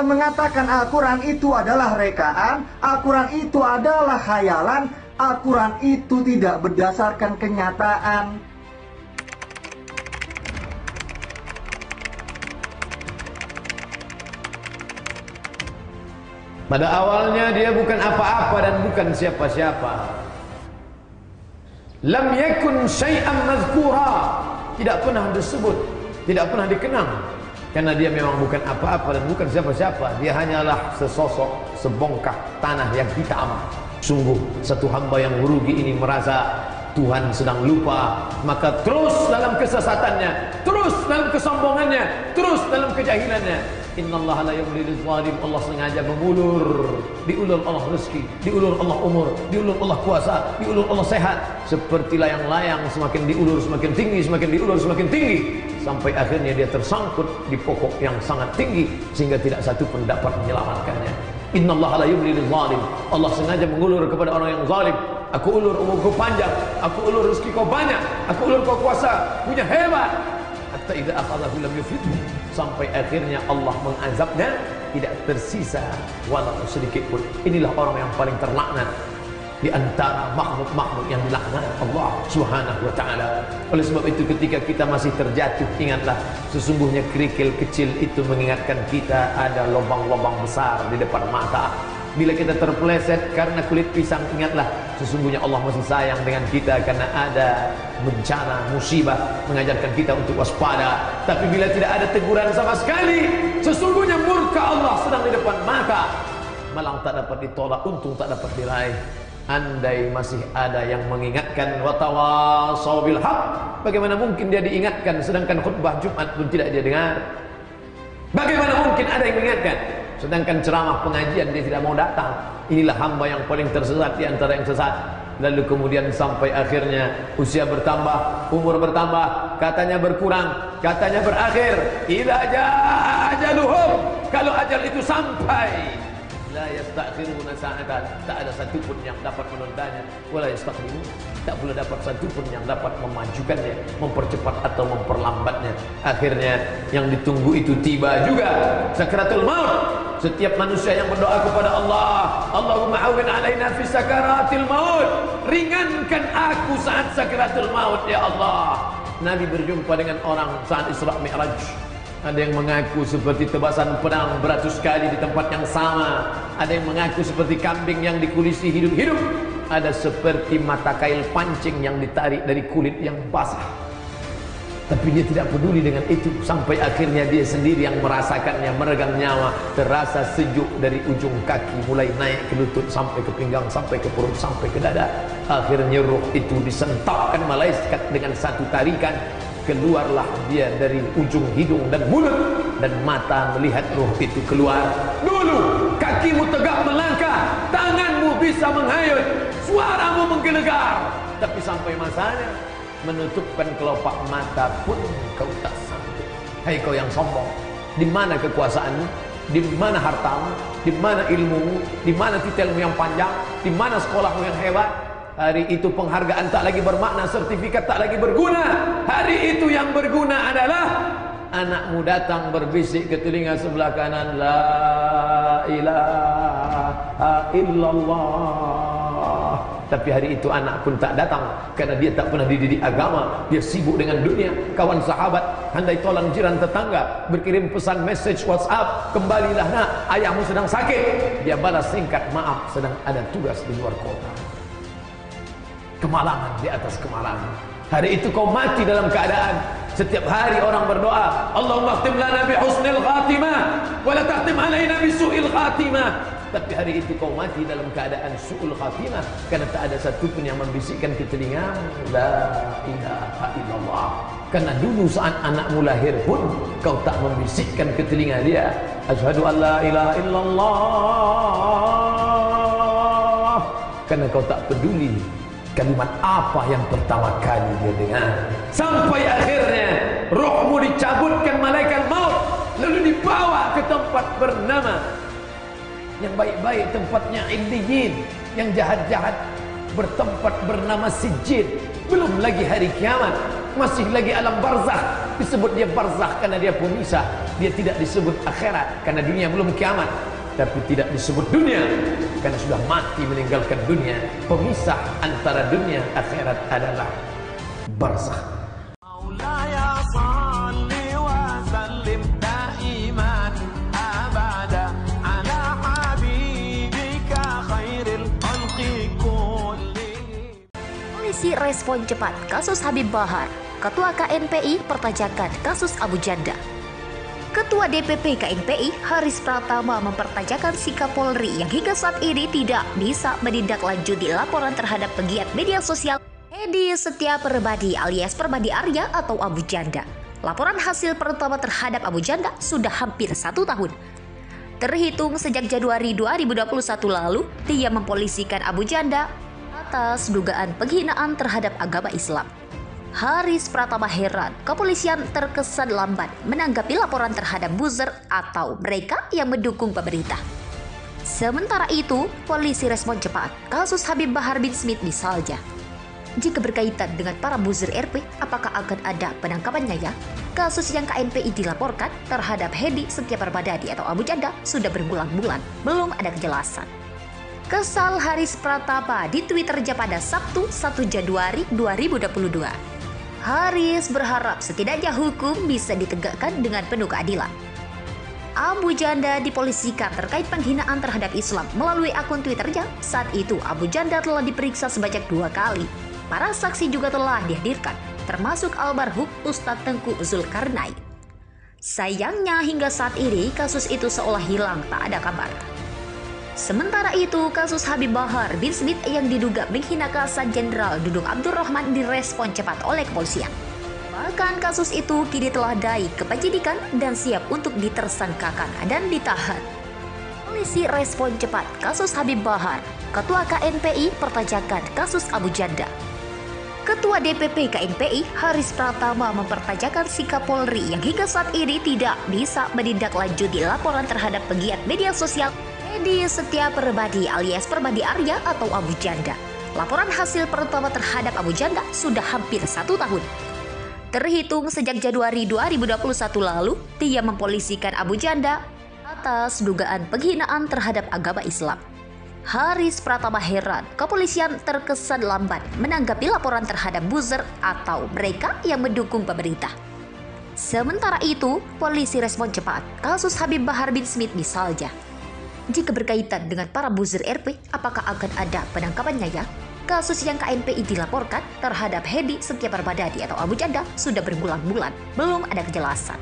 Anda mengatakan Al-Quran itu adalah rekaan, Al-Quran itu adalah khayalan, Al-Quran itu tidak berdasarkan kenyataan. Pada awalnya dia bukan apa-apa dan bukan siapa-siapa. Lam yakun syai'an mazkura, tidak pernah disebut, tidak pernah dikenang, karena dia memang bukan apa-apa dan bukan siapa-siapa. Dia hanyalah sesosok sebongkah tanah yang hitam. Sungguh satu hamba yang merugi ini merasa Tuhan sedang lupa, maka terus dalam kesesatannya, terus dalam kesombongannya, terus dalam kejahilannya. Innallaha la yumlil zalim. Allah sengaja mengulur, diulur Allah rezeki, diulur Allah umur, diulur Allah kuasa, diulur Allah sehat. Seperti layang-layang, semakin diulur semakin tinggi, semakin diulur semakin tinggi, sampai akhirnya dia tersangkut di pokok yang sangat tinggi sehingga tidak satu pun dapat menyelamatkannya. Innallaha la yumlil zalim. Allah sengaja mengulur kepada orang yang zalim. Aku ulur umurku panjang, aku ulur rezeki kau banyak, aku ulur kau kuasa, punya hebat. Hatta idza akhadhahu lam yuflithu, sampai akhirnya Allah mengazabnya tidak tersisa walau sedikit pun. Inilah orang yang paling terlaknat di antara makhluk-makhluk yang dilaknat Allah Subhanahu wa taala. Oleh sebab itu ketika kita masih terjatuh, ingatlah sesungguhnya kerikil kecil itu mengingatkan kita ada lubang-lubang besar di depan mata. Bila kita terpeleset karena kulit pisang, ingatlah sesungguhnya Allah masih sayang dengan kita karena ada bencana, musibah mengajarkan kita untuk waspada. Tapi bila tidak ada teguran sama sekali, sesungguhnya murka Allah sedang di depan mata. Malang tak dapat ditolak, untung tak dapat diraih. Andai masih ada yang mengingatkan watawasau bil haq, bagaimana mungkin dia diingatkan sedangkan khutbah Jumat pun tidak dia dengar? Bagaimana mungkin ada yang mengingatkan sedangkan ceramah pengajian dia tidak mau datang? Inilah hamba yang paling tersesat di antara yang sesat. Lalu kemudian sampai akhirnya usia bertambah, umur bertambah, katanya berkurang, katanya berakhir. Idza jaa ajaluhum, kalau ajal itu sampai, la yastakhiruna sa'atan, tak ada satupun yang dapat menundanya, wala yastaqdimun, tak pula dapat satupun yang dapat memajukannya, mempercepat atau memperlambatnya. Akhirnya yang ditunggu itu tiba juga, sakaratul maut. Setiap manusia yang berdoa kepada Allah, Allahumma awin alaina fi sakaratil maut, ringankan aku saat sakaratul maut ya Allah. Nabi berjumpa dengan orang saat Isra Mi'raj. Ada yang mengaku seperti tebasan pedang beratus kali di tempat yang sama. Ada yang mengaku seperti kambing yang dikulisi hidup-hidup. Ada seperti mata kail pancing yang ditarik dari kulit yang basah. Tapi dia tidak peduli dengan itu. Sampai akhirnya dia sendiri yang merasakannya, meregang nyawa. Terasa sejuk dari ujung kaki, mulai naik ke lutut, sampai ke pinggang, sampai ke perut, sampai ke dada. Akhirnya ruh itu disentapkan malaikat dengan satu tarikan. Keluarlah dia dari ujung hidung dan mulut, dan mata melihat ruh itu keluar. Dulu kakimu tegak melangkah, tanganmu bisa menghayut, suaramu menggelegar. Tapi sampai masanya menutupkan kelopak mata pun kau tak sanggup. Hai kau yang sombong, di mana kekuasaanmu? Di mana hartamu? Di mana ilmumu? Di mana titelmu yang panjang? Di mana sekolahmu yang hebat? Hari itu penghargaan tak lagi bermakna, sertifikat tak lagi berguna. Hari itu yang berguna adalah anakmu datang berbisik ke telinga sebelah kanan, la ilaha illallah. Tapi hari itu anak pun tak datang karena dia tak pernah dididik agama. Dia sibuk dengan dunia. Kawan sahabat, handai tolong jiran tetangga, berkirim pesan message WhatsApp, kembalilah nak, ayahmu sedang sakit. Dia balas singkat, maaf sedang ada tugas di luar kota. Kemalangan di atas kemalangan. Hari itu kau mati dalam keadaan setiap hari orang berdoa, Allahumma khtim lana bi husnil khatimah wa la takhtim alaina bi su'il khatimah. Tapi hari itu kau mati dalam keadaan su'ul khatimah, karena tak ada satupun yang membisikkan ke telinga la ilaha illallah. Karena dulu saat anakmu lahir pun kau tak membisikkan ke telinga dia, asyhadu an la ilaha illallah, karena kau tak peduli kalimat apa yang pertama kali dia dengar. Sampai akhirnya rohmu dicabutkan malaikat maut, lalu dibawa ke tempat bernama, yang baik-baik tempatnya illiyin, yang jahat-jahat bertempat bernama Sijjin. Belum lagi hari kiamat, masih lagi alam barzakh. Disebut dia barzakh karena dia pemisah. Dia tidak disebut akhirat karena dunia belum kiamat, tapi tidak disebut dunia karena sudah mati meninggalkan dunia. Pemisah antara dunia akhirat adalah barzakh. Polisi respon cepat kasus Habib Bahar. Ketua KNPI pertajakan kasus Abu Janda. Ketua DPP KNPI Haris Pratama mempertanyakan sikap Polri yang hingga saat ini tidak bisa menindaklanjuti laporan terhadap pegiat media sosial Edi Setia Perbadi alias Perbadi Arya atau Abu Janda. Laporan hasil pertama terhadap Abu Janda sudah hampir 1 tahun. Terhitung sejak Januari 2021 lalu, dia mempolisikan Abu Janda atas dugaan penghinaan terhadap agama Islam. Haris Pratama heran, kepolisian terkesan lambat menanggapi laporan terhadap buzzer atau mereka yang mendukung pemerintah. Sementara itu, polisi respon cepat kasus Habib Bahar bin Smith misalnya. Jika berkaitan dengan para buzzer RP, apakah akan ada penangkapannya ya? Kasus yang KNPI dilaporkan terhadap Hedi Setia Perbadi atau Abu Janda sudah berbulan-bulan, belum ada kejelasan. Kesal Haris Pratama di Twitternya pada Sabtu 1 Januari 2022. Haris berharap setidaknya hukum bisa ditegakkan dengan penuh keadilan. Abu Janda dipolisikan terkait penghinaan terhadap Islam melalui akun Twitternya. Saat itu Abu Janda telah diperiksa sebanyak 2 kali. Para saksi juga telah dihadirkan, termasuk almarhum Ustadz Tengku Zulkarnain. Sayangnya hingga saat ini kasus itu seolah hilang, tak ada kabar. Sementara itu, kasus Habib Bahar bin Smith yang diduga menghina Kasat Jenderal Dudung Abdul Rahman direspon cepat oleh kepolisian. Bahkan kasus itu kini telah naik ke penyidikan dan siap untuk ditersangkakan dan ditahan. Polisi respon cepat kasus Habib Bahar. Ketua KNPI pertajakan kasus Abu Janda. Ketua DPP KNPI Haris Pratama mempertanyakan sikap Polri yang hingga saat ini tidak bisa menindaklanjuti laporan terhadap pegiat media sosial Edi Setia Perbadi alias Perbadi Arya atau Abu Janda. Laporan hasil pertama terhadap Abu Janda sudah hampir 1 tahun. Terhitung sejak Januari 2021 lalu, dia mempolisikan Abu Janda atas dugaan penghinaan terhadap agama Islam. Haris Pratama heran, kepolisian terkesan lambat menanggapi laporan terhadap buzzer atau mereka yang mendukung pemerintah. Sementara itu, polisi respon cepat kasus Habib Bahar bin Smith misalnya. Jika berkaitan dengan para buzzer RP, apakah akan ada penangkapannya ya? Kasus yang KNPI dilaporkan terhadap Hedi Setia Perbadi atau Abu Janda sudah berbulan-bulan, belum ada kejelasan.